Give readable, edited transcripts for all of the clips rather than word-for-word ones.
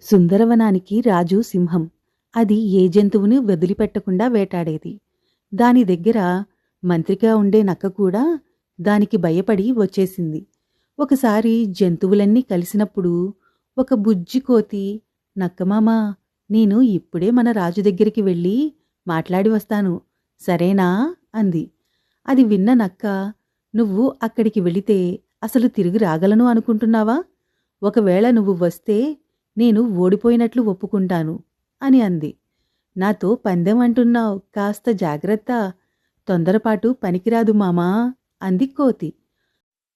సుందరవనానికి రాజు సింహం. అది ఏ జంతువుని వదిలిపెట్టకుండా వేటాడేది. దాని దగ్గర మంత్రిగా ఉండే నక్క కూడా దానికి భయపడి వచ్చేసింది. ఒకసారి జంతువులన్నీ కలిసినప్పుడు ఒక బుజ్జి కోతి, నక్కమామా, నేను ఇప్పుడే మన రాజు దగ్గరికి వెళ్ళి మాట్లాడి వస్తాను, సరేనా అంది. అది విన్న నక్క, నువ్వు అక్కడికి వెళితే అసలు తిరిగి రాగలను అనుకుంటున్నావా? ఒకవేళ నువ్వు వస్తే నేను ఓడిపోయినట్లు ఒప్పుకుంటాను అని అంది. నాతో పందెం అంటున్నావు, కాస్త జాగ్రత్త, తొందరపాటు పనికిరాదు మామా అంది కోతి.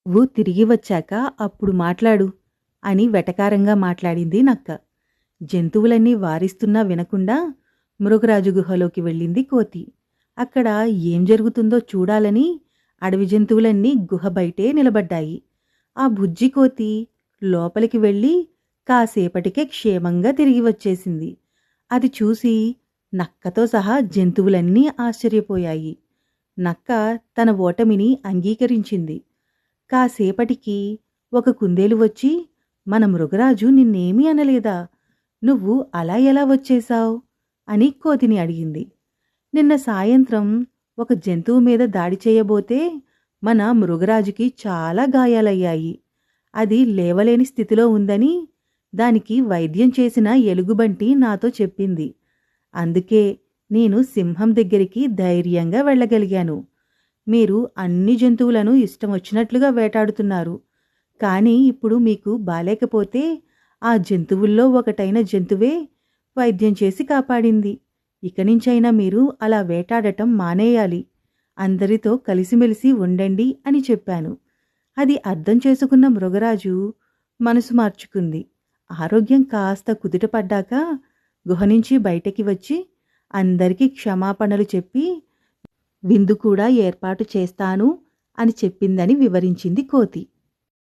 నువ్వు తిరిగి వచ్చాక అప్పుడు మాట్లాడు అని వెటకారంగా మాట్లాడింది నక్క. జంతువులన్నీ వారిస్తున్నా వినకుండా మృగరాజు గుహలోకి వెళ్ళింది కోతి. అక్కడ ఏం జరుగుతుందో చూడాలని అడవి జంతువులన్నీ గుహ బయటే నిలబడ్డాయి. ఆ బుజ్జి కోతి లోపలికి వెళ్ళి కాసేపటికే క్షేమంగా తిరిగి వచ్చేసింది. అది చూసి నక్కతో సహా జంతువులన్నీ ఆశ్చర్యపోయాయి. నక్క తన ఓటమిని అంగీకరించింది. కాసేపటికి ఒక కుందేలు వచ్చి, మన మృగరాజు నిన్నేమీ అనలేదా? నువ్వు అలా ఎలా వచ్చేశావ్ అని కోతిని అడిగింది. నిన్న సాయంత్రం ఒక జంతువు మీద దాడి చేయబోతే మన మృగరాజుకి చాలా గాయాలయ్యాయి. అది లేవలేని స్థితిలో ఉందని దానికి వైద్యం చేసిన ఎలుగుబంటి నాతో చెప్పింది. అందుకే నేను సింహం దగ్గరికి ధైర్యంగా వెళ్ళగలిగాను. మీరు అన్ని జంతువులను ఇష్టం వచ్చినట్లుగా వేటాడుతున్నారు. కానీ ఇప్పుడు మీకు బాలేకపోతే ఆ జంతువుల్లో ఒకటైన జంతువే వైద్యం చేసి కాపాడింది. ఇక నుంచైనా మీరు అలా వేటాడటం మానేయాలి. అందరితో కలిసిమెలిసి ఉండండి అని చెప్పాను. అది అర్థం చేసుకున్న మృగరాజు మనసు మార్చుకుంది. ఆరోగ్యం కాస్త కుదుటపడ్డాక గుహ నుంచి బయటికి వచ్చి అందరికీ క్షమాపణలు చెప్పి విందు కూడా ఏర్పాటు చేస్తాను అని చెప్పిందని వివరించింది కోతి.